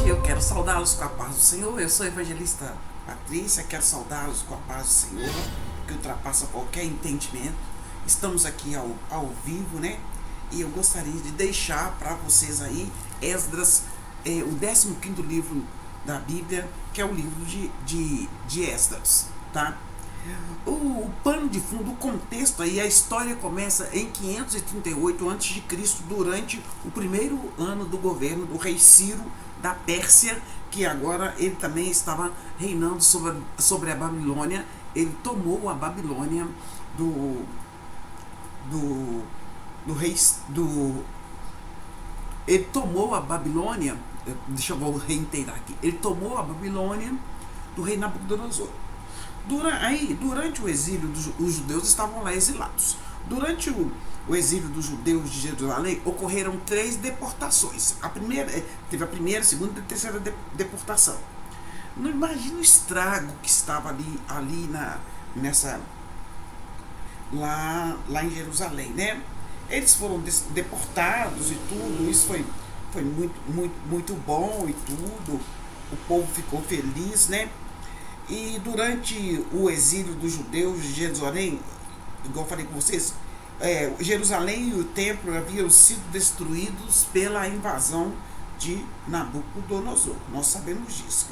noite, eu quero saudá-los com a paz do Senhor. Eu sou a evangelista Patrícia, quero saudá-los com a paz do Senhor, que ultrapassa qualquer entendimento. Estamos aqui ao vivo, né? E eu gostaria de deixar para vocês aí Esdras, o 15º livro da Bíblia, que é o livro de Esdras, tá? O pano de fundo, o contexto aí, a história começa em 538 a.C., durante o primeiro ano do governo do rei Ciro da Pérsia, que agora ele também estava reinando sobre a Babilônia. Ele tomou a Babilônia do rei ele tomou a Babilônia, deixa eu reiterar aqui, ele tomou a Babilônia do rei Nabucodonosor. Durante o exílio, os judeus estavam lá exilados. Durante o exílio dos judeus de Jerusalém, ocorreram 3 deportações. Teve a primeira, a segunda e a terceira deportação. Não imagina o estrago que estava ali lá em Jerusalém, né? Eles foram deportados e tudo, isso foi muito bom e tudo. O povo ficou feliz, né? E durante o exílio dos judeus de Jerusalém, igual eu falei com vocês, Jerusalém e o templo haviam sido destruídos pela invasão de Nabucodonosor. Nós sabemos disso,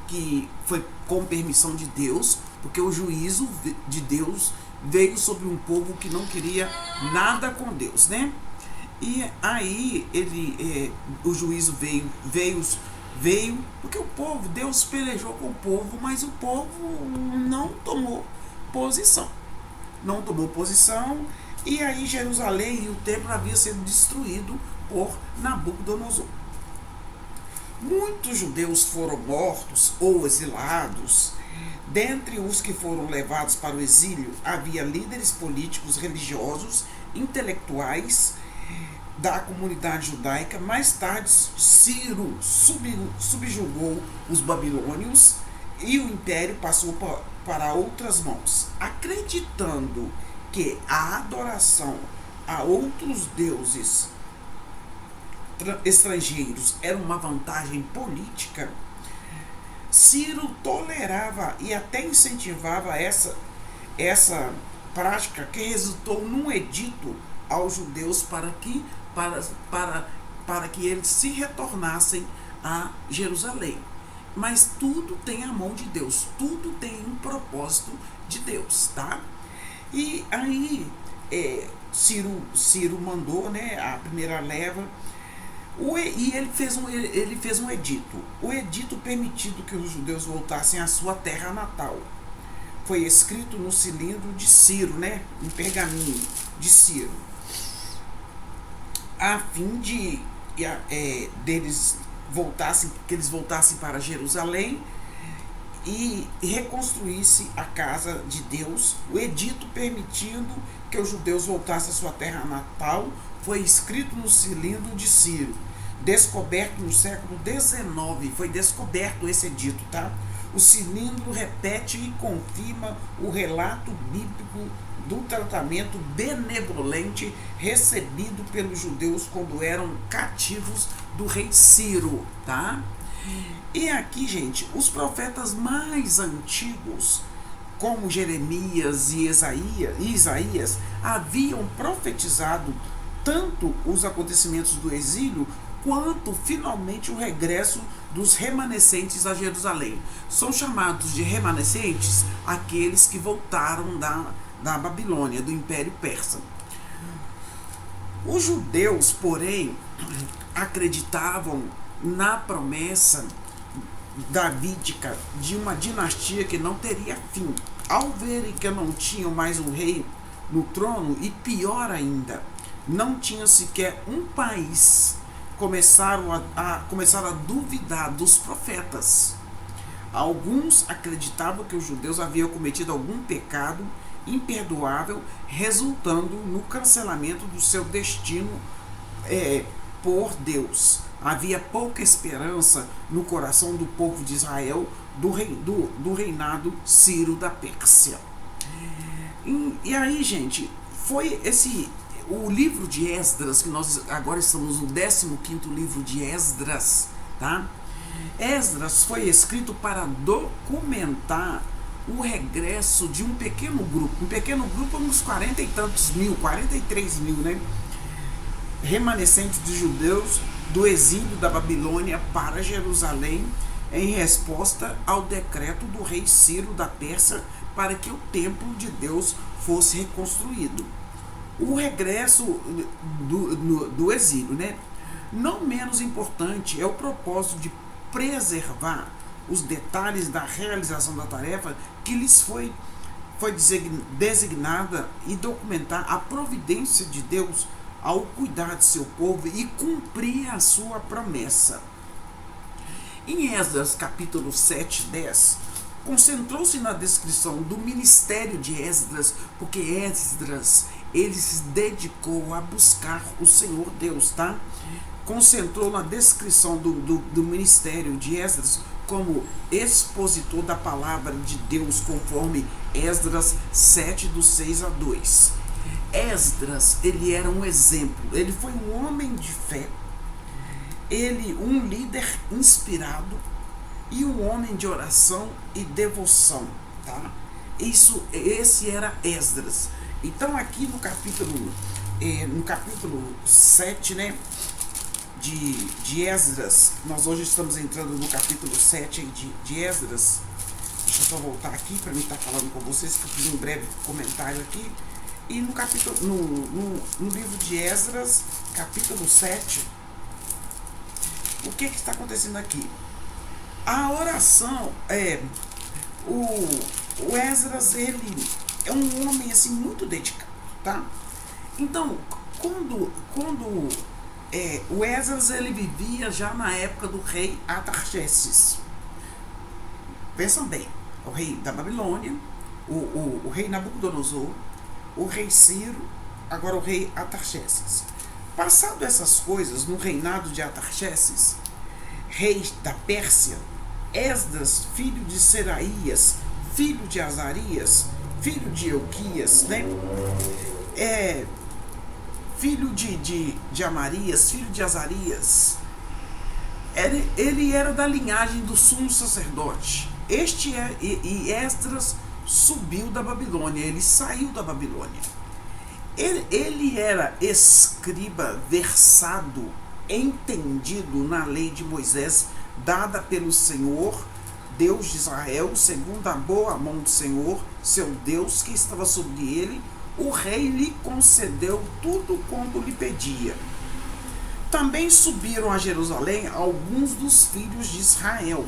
que foi com permissão de Deus, porque o juízo de Deus veio sobre um povo que não queria nada com Deus, né? E aí o juízo veio porque o povo, Deus pelejou com o povo, mas o povo não tomou posição. E aí Jerusalém e o templo havia sido destruído por Nabucodonosor. Muitos judeus foram mortos ou exilados. Dentre os que foram levados para o exílio, havia líderes políticos, religiosos, intelectuais da comunidade judaica. Mais tarde, Ciro subjugou os babilônios e o império passou para outras mãos. Acreditando que a adoração a outros deuses estrangeiros era uma vantagem política, Ciro tolerava e até incentivava essa prática, que resultou num edito aos judeus para que eles se retornassem a Jerusalém. Mas tudo tem a mão de Deus, tudo tem um propósito de Deus, tá? E aí Ciro mandou, né, a primeira leva, e ele fez um edito. O edito permitindo que os judeus voltassem à sua terra natal. Foi escrito no cilindro de Ciro, né, um pergaminho de Ciro, a fim de que eles voltassem para Jerusalém e reconstruísse a casa de Deus. O edito permitindo que os judeus voltassem à sua terra natal foi escrito no cilindro de Ciro, descoberto no século XIX. Foi descoberto esse edito, tá? O cilindro repete e confirma o relato bíblico do tratamento benevolente recebido pelos judeus quando eram cativos do rei Ciro, tá? E aqui, gente, os profetas mais antigos, como Jeremias e Isaías, haviam profetizado tanto os acontecimentos do exílio quanto finalmente o regresso dos remanescentes a Jerusalém. São chamados de remanescentes aqueles que voltaram da Babilônia, do Império Persa. Os judeus, porém, acreditavam na promessa davídica de uma dinastia que não teria fim. Ao verem que não tinham mais um rei no trono, e pior ainda, não tinha sequer um país, começaram a duvidar dos profetas. Alguns acreditavam que os judeus haviam cometido algum pecado imperdoável, resultando no cancelamento do seu destino por Deus. Havia pouca esperança no coração do povo de Israel do reinado Ciro da Pérsia. E aí, gente, foi o livro de Esdras, que nós agora estamos no 15º livro de Esdras, tá? Esdras foi escrito para documentar o regresso de um pequeno grupo, uns 40 e tantos mil, 43 mil, né? Remanescentes de judeus do exílio da Babilônia para Jerusalém, em resposta ao decreto do rei Ciro da Pérsia para que o templo de Deus fosse reconstruído. O regresso do exílio, né? Não menos importante é o propósito de preservar os detalhes da realização da tarefa que lhes foi designada e documentar a providência de Deus ao cuidar de seu povo e cumprir a sua promessa. Em Esdras capítulo 7, 10, concentrou-se na descrição do ministério de Esdras, porque Esdras ele se dedicou a buscar o Senhor Deus, tá? Concentrou na descrição do ministério de Esdras como expositor da palavra de Deus, conforme Esdras 7, do 6 a 2. Esdras, ele era um exemplo, ele foi um homem de fé, ele um líder inspirado e um homem de oração e devoção, tá? Esse era Esdras. Então aqui no capítulo 7, né, de Esdras, nós hoje estamos entrando no capítulo 7 de Esdras. Deixa eu só voltar aqui para mim estar falando com vocês, que eu fiz um breve comentário aqui. E no capítulo, no livro de Esdras, capítulo 7, o que está acontecendo aqui? A oração o Esdras, ele é um homem assim muito dedicado, tá? Então, quando o Esdras ele vivia já na época do rei Artaxerxes. Pensam bem, o rei da Babilônia, o rei Nabucodonosor, o rei Ciro, agora o rei Artaxerxes. Passado essas coisas no reinado de Artaxerxes, rei da Pérsia, Esdras, filho de Seraías, filho de Azarias, filho de Euquias, né? Filho de Amarias, filho de Azarias, ele era da linhagem do sumo sacerdote. E Esdras subiu da Babilônia, ele saiu da Babilônia. Ele era escriba versado, entendido na lei de Moisés, dada pelo Senhor, Deus de Israel, segundo a boa mão do Senhor, seu Deus, que estava sobre ele. O rei lhe concedeu tudo quanto lhe pedia. Também subiram a Jerusalém alguns dos filhos de Israel,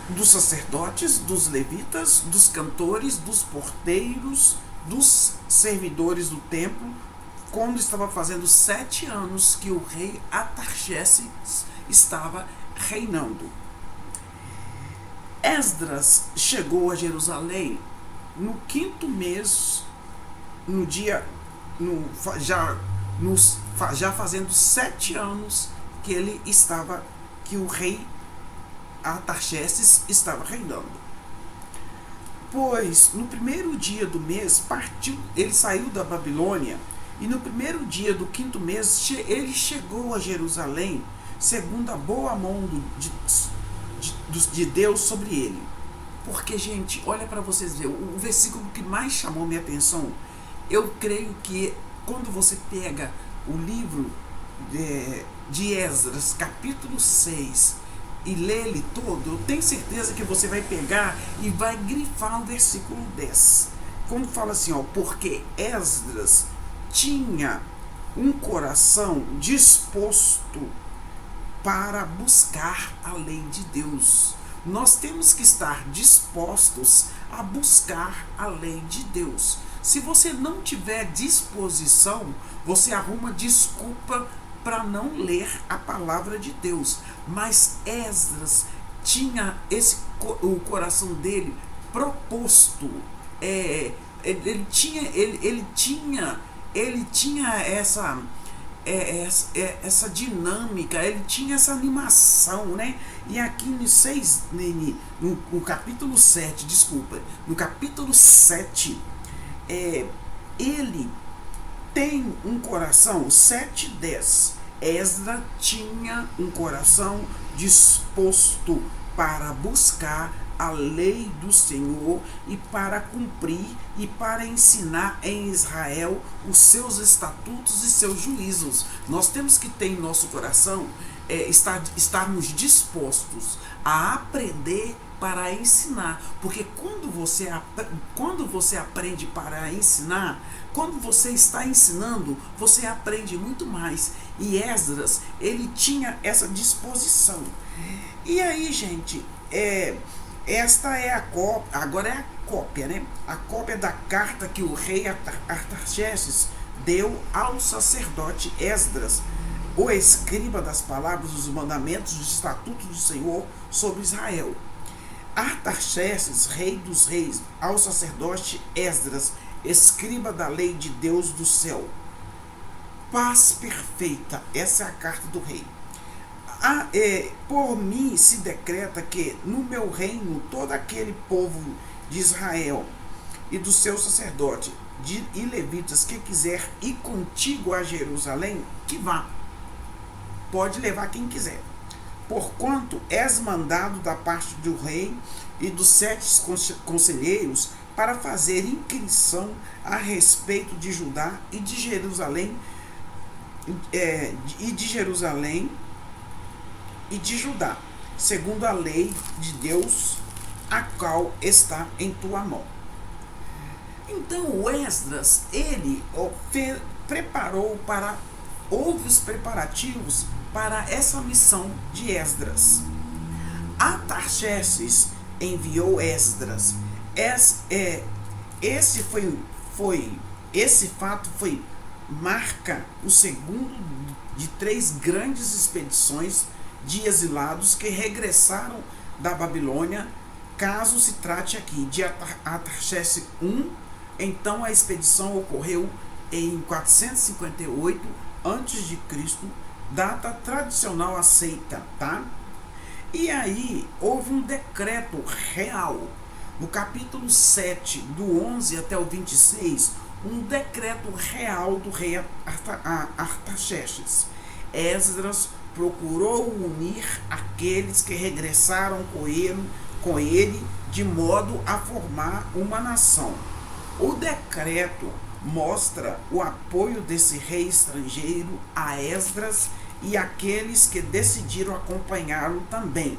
dos sacerdotes, dos levitas, dos cantores, dos porteiros, dos servidores do templo, quando estava fazendo 7 anos que o rei Artaxerxes estava reinando. Esdras chegou a Jerusalém no 5º mês, já fazendo 7 anos que o rei Artaxerxes estava reinando. Pois no primeiro dia do mês ele saiu da Babilônia, e no primeiro dia do 5º mês ele chegou a Jerusalém, segundo a boa mão de Deus sobre ele. Porque, gente, olha para vocês verem, o versículo que mais chamou minha atenção, eu creio que quando você pega o livro de Esdras, capítulo 6, e lê ele todo, eu tenho certeza que você vai pegar e vai grifar o versículo 10. Quando fala assim, porque Esdras tinha um coração disposto para buscar a lei de Deus. Nós temos que estar dispostos a buscar a lei de Deus. Se você não tiver disposição, você arruma desculpa para não ler a palavra de Deus. Mas Esdras tinha o coração dele proposto. Ele tinha essa dinâmica, ele tinha essa animação, né? E aqui no capítulo 7, no capítulo 7, ele tem um coração, 7:10, Esdras tinha um coração disposto para buscar a lei do Senhor e para cumprir e para ensinar em Israel os seus estatutos e seus juízos. Nós temos que ter em nosso coração estarmos dispostos a aprender para ensinar, porque quando você aprende para ensinar, quando você está ensinando, você aprende muito mais. E Esdras, ele tinha essa disposição. E aí, gente, esta é a cópia, agora é a cópia, né? A cópia da carta que o rei Artaxerxes deu ao sacerdote Esdras, o escriba das palavras, dos mandamentos, dos estatutos do Senhor sobre Israel. Artaxerxes, rei dos reis, ao sacerdote Esdras, escriba da lei de Deus do céu. Paz perfeita, essa é a carta do rei. Por mim se decreta que no meu reino todo aquele povo de Israel e dos seus sacerdotes e levitas que quiser ir contigo a Jerusalém, que vá. Pode levar quem quiser. Porquanto és mandado da parte do rei e dos 7 conselheiros para fazer inquirição a respeito de Judá e de Jerusalém, e de Judá, segundo a lei de Deus, a qual está em tua mão. Então o Esdras, ele houve os preparativos para essa missão de Esdras. Artaxerxes enviou Esdras. Esse fato marca o segundo de 3 grandes expedições de exilados que regressaram da Babilônia, caso se trate aqui de Artaxerxes I. Então a expedição ocorreu em 458 a.C., data tradicional aceita, tá? E aí houve um decreto real, no capítulo 7, do 11 até o 26, um decreto real do rei Artaxerxes. Esdras procurou unir aqueles que regressaram com ele de modo a formar uma nação. O decreto mostra o apoio desse rei estrangeiro a Esdras e aqueles que decidiram acompanhá-lo também.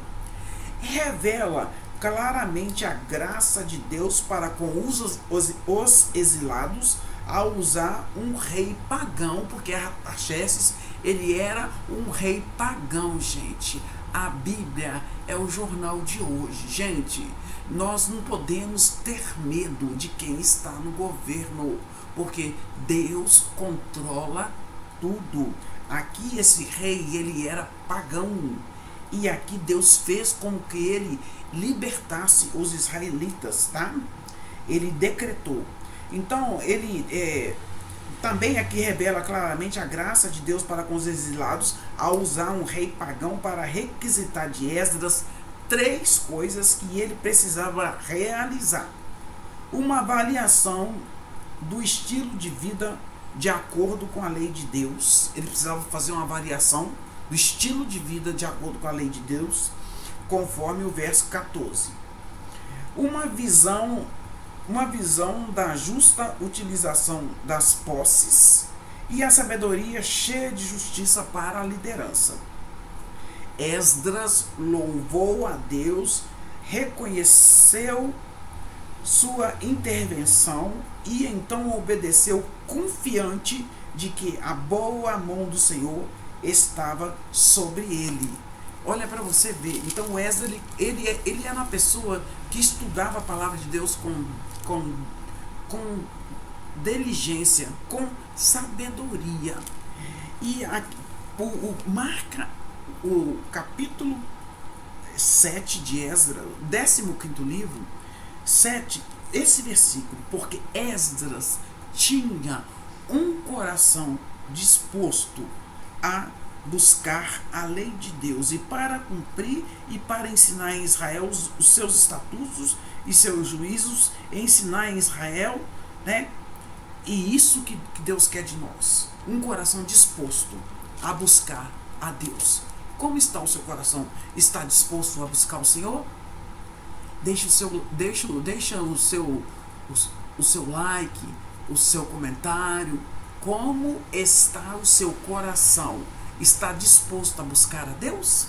Revela claramente a graça de Deus para com os exilados ao usar um rei pagão, porque Artaxerxes, ele era um rei pagão, gente. A Bíblia é o jornal de hoje, gente. Nós não podemos ter medo de quem está no governo, porque Deus controla tudo. Aqui esse rei, ele era pagão, e aqui Deus fez com que ele libertasse os israelitas, tá? Ele decretou. Então, ele também aqui revela claramente a graça de Deus para com os exilados ao usar um rei pagão para requisitar de Esdras 3 coisas que ele precisava realizar. Uma avaliação do estilo de vida de acordo com a lei de Deus. Ele precisava fazer uma avaliação do estilo de vida de acordo com a lei de Deus, conforme o verso 14. Uma visão da justa utilização das posses e a sabedoria cheia de justiça para a liderança. Esdras louvou a Deus, reconheceu sua intervenção e então obedeceu, confiante de que a boa mão do Senhor estava sobre ele. Olha para você ver. Então Esdras, ele era uma pessoa que estudava a palavra de Deus com diligência, com sabedoria. E marca o capítulo 7 de Esdras, 15º livro, 7, esse versículo, porque Esdras tinha um coração disposto a buscar a lei de Deus e para cumprir e para ensinar em Israel os seus estatutos e seus juízos, ensinar em Israel, né? E isso que Deus quer de nós, um coração disposto. a buscar a Deus. Como está o seu coração? Está disposto a buscar o Senhor? Deixa o seu like, o seu comentário. Como está o seu coração? Está disposto a buscar a Deus?